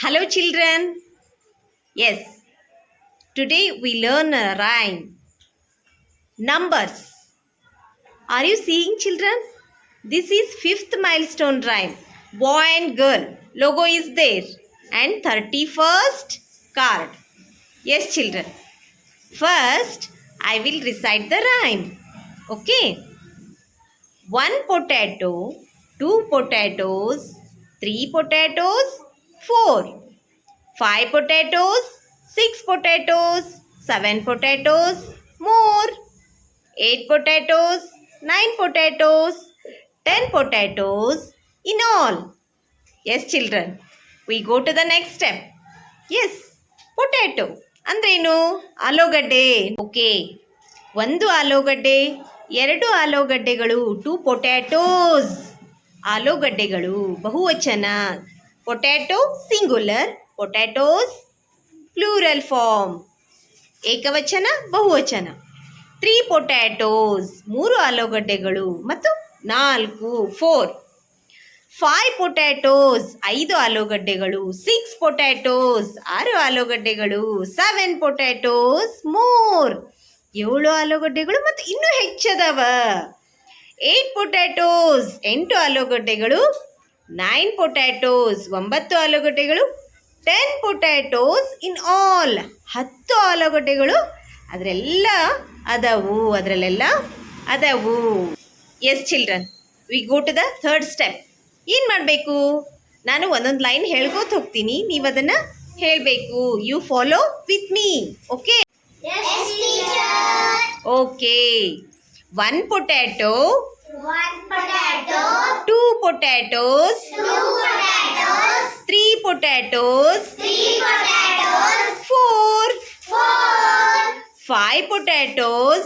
Hello children. Yes, today we learn a rhyme. Numbers. Are you seeing children? This is fifth milestone rhyme. Boy and girl. Logo is there. And 31st card. Yes children. First, I will recite the rhyme. Okay. 1 potato, 2 potatoes, 3 potatoes, 4. 5 potatoes, 6 potatoes, 7 potatoes, more, 8 potatoes, 9 potatoes, 10 potatoes in all. Yes, children. We go to the next step. Yes, potato. ಅಂದ್ರೇನು ಆಲೂಗಡ್ಡೆ. Okay, ಒಂದು ಆಲೂಗಡ್ಡೆ, ಎರಡು ಆಲೂಗಡ್ಡೆಗಳು, 2 potatoes. ಆಲೂಗಡ್ಡೆಗಳು ಬಹುವಚನ. Potato singular, potatoes plural form ಏಕವಚನ ಬಹುವಚನ. 3 potatoes 3 ಆಲೂಗಡ್ಡೆಗಳು ಮತ್ತು 4 4. 5 potatoes 5 ಆಲೂಗಡ್ಡೆಗಳು. 6 potatoes 6 ಆಲೂಗಡ್ಡೆಗಳು. 7 potatoes more 7 ಆಲೂಗಡ್ಡೆಗಳು ಮತ್ತು ಇನ್ನೂ ಹೆಚ್ಚದವ. 8 potatoes 8 ಆಲೂಗಡ್ಡೆಗಳು. 9 potatoes 9 ಆಲೂಗಡ್ಡೆಗಳು. 10 potatoes ಇನ್ ಆಲ್ 10 ಆಲೂಗಡ್ಡೆಗಳು ಅದರೆಲ್ಲ ಅದವು. Yes children, we go to the third step. ಏನು ಮಾಡಬೇಕು? ನಾನು ಒಂದೊಂದು ಲೈನ್ ಹೇಳ್ಕೋತ ಹೋಗ್ತೀನಿ, ನೀವು ಅದನ್ನು ಹೇಳಬೇಕು. You follow with me. Okay okay. 1 potato, 2 potatoes, 3 potatoes, 4, 5 potatoes,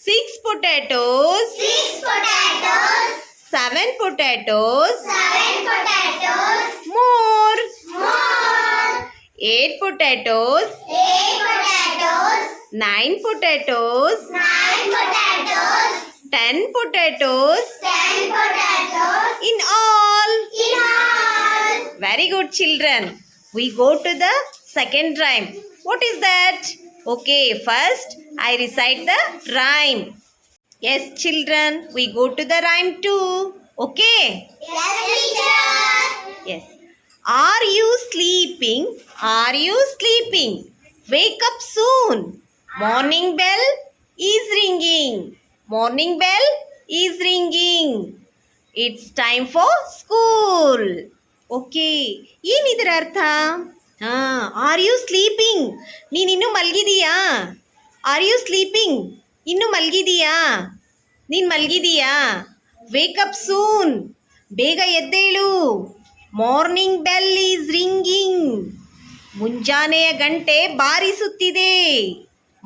6 potatoes, 7 potatoes, more, 8 potatoes, 9 potatoes, 10 potatoes in all. Very good children. We go to the second rhyme. What is that? Okay, first I recite the rhyme. Yes children, we go to the rhyme too. Okay? Yes teacher. Yes. Are you sleeping? Are you sleeping? Wake up soon. Morning bell is ringing. Morning bell is ringing. It's time for school. Okay, ಏನಿದರ ಅರ್ಥ? Are you sleeping? ನೀನಿನ್ನೂ ಮಲಗಿದೀಯಾ? Are you sleeping? ಇನ್ನೂ ಮಲಗಿದೀಯಾ? ನೀನು ಮಲಗಿದೀಯಾ? Wake up soon, ಬೇಗ ಎದ್ದೇಳು. Morning bell is ringing, ಮುಂಜಾನೆಯ ಗಂಟೆ ಬಾರಿಸುತ್ತಿದೆ.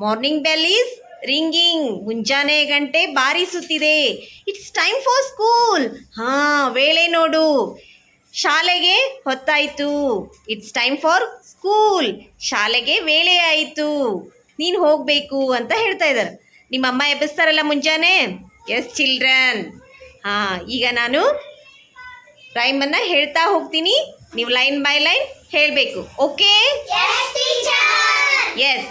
ಮಾರ್ನಿಂಗ್ ಬೆಲ್ ಈಸ್ ರಿಂಗಿಂಗ್, ಮುಂಜಾನೆಯ ಗಂಟೆ ಬಾರಿಸುತ್ತಿದೆ. It's time for school. ವೇಳೆ ನೋಡು, ಶಾಲೆಗೆ ಹೊತ್ತಾಯಿತು. ಇಟ್ಸ್ ಟೈಮ್ ಫಾರ್ ಸ್ಕೂಲ್, ಶಾಲೆಗೆ ವೇಳೆ ಆಯಿತು, ನೀನು ಹೋಗಬೇಕು ಅಂತ ಹೇಳ್ತಾ ಇದ್ದಾರೆ. ನಿಮ್ಮ ಅಮ್ಮ ಎಬ್ಬಿಸ್ತಾರಲ್ಲ ಮುಂಜಾನೆ. Yes children. ಈಗ ನಾನು ರೈಮನ್ನು ಹೇಳ್ತಾ ಹೋಗ್ತೀನಿ, ನೀವು ಲೈನ್ ಬೈ ಲೈನ್ ಹೇಳಬೇಕು. Okay? Yes.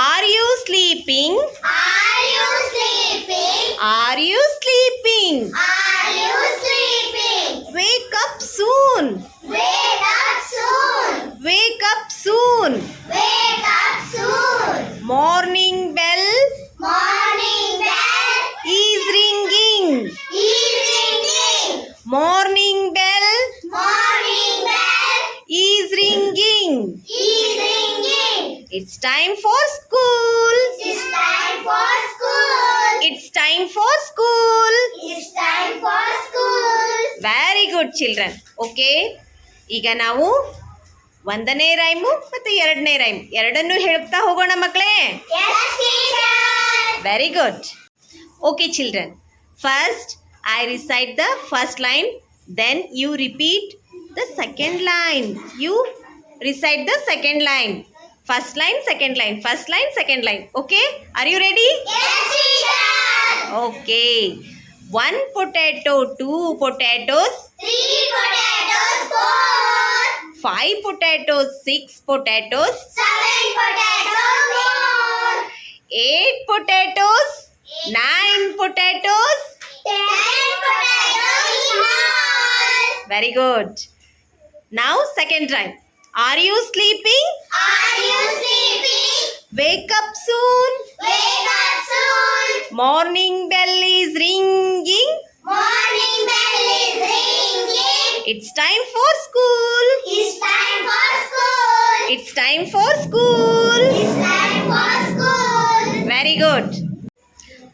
Are you sleeping? Are you sleeping? Are you sleeping? Are you sleeping? Wake up soon. Wake up soon. Wake up soon. Wake up soon. Morning bell Morning bell is ringing. is ringing. Morning bell Morning bell is ringing. is ringing. It's time for school. It's time for school. It's time for school. It's time for school. Very good children. Okay, ಈಗ ನಾವು 1ನೇ rhyme ಮತ್ತು 2ನೇ rhyme ಎರಡನ್ನೂ ಹೇಳ್ತಾ ಹೋಗೋಣ ಮಕ್ಕಳೇ. Yes teacher. Very good. Okay children, first I recite the first line, then you repeat the second line. You recite the second line. First line, second line, first line, second line. Okay? Are you ready? Yes teacher. Okay. 1 potato, 2 potatoes, 3 potatoes, 4. 5 potatoes, 6 potatoes, 7 potatoes more. 8 potatoes, 9 potatoes. 10 potatoes in all. Very good. Now second rhyme. Are you sleeping? Are you sleeping? Wake up soon. Wake up soon. Morning bell is ringing. Morning bell is ringing. It's time for school. It's time for school. It's time for school. It's time for school. Very good.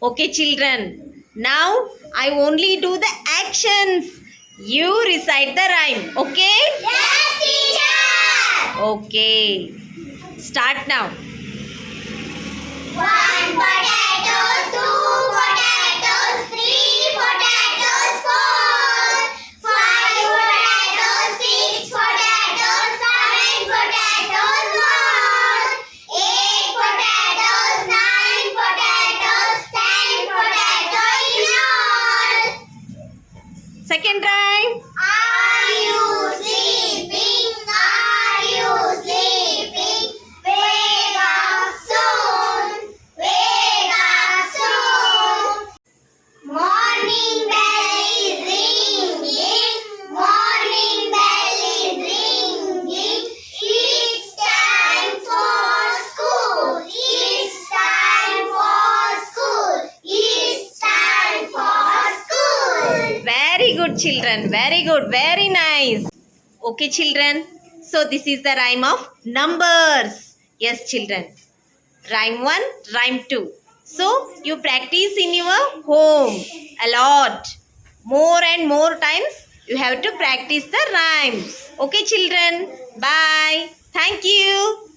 Okay, children. Now I only do the actions. You recite the rhyme. Okay? Yes, teacher. Okay. Start now. 1 potato, 2 potatoes, 3 potatoes, 4, 5 potatoes, 6 potatoes, 7 potatoes more, 8 potatoes, 9 potatoes, 10 potatoes in all. Second rhyme. Are you sleeping? Are you sleeping? Wake up soon. Wake up soon. Morning bell is ringing. Morning bell is ringing. It's time for school. It's time for school. It's time for school. Very good, children. Very good. Very nice. Okay, children. So this is the rhyme of numbers. Yes, children. Rhyme 1, rhyme 2. So you practice in your home a lot. More and more times you have to practice the rhyme. Okay, children. Bye. Thank you.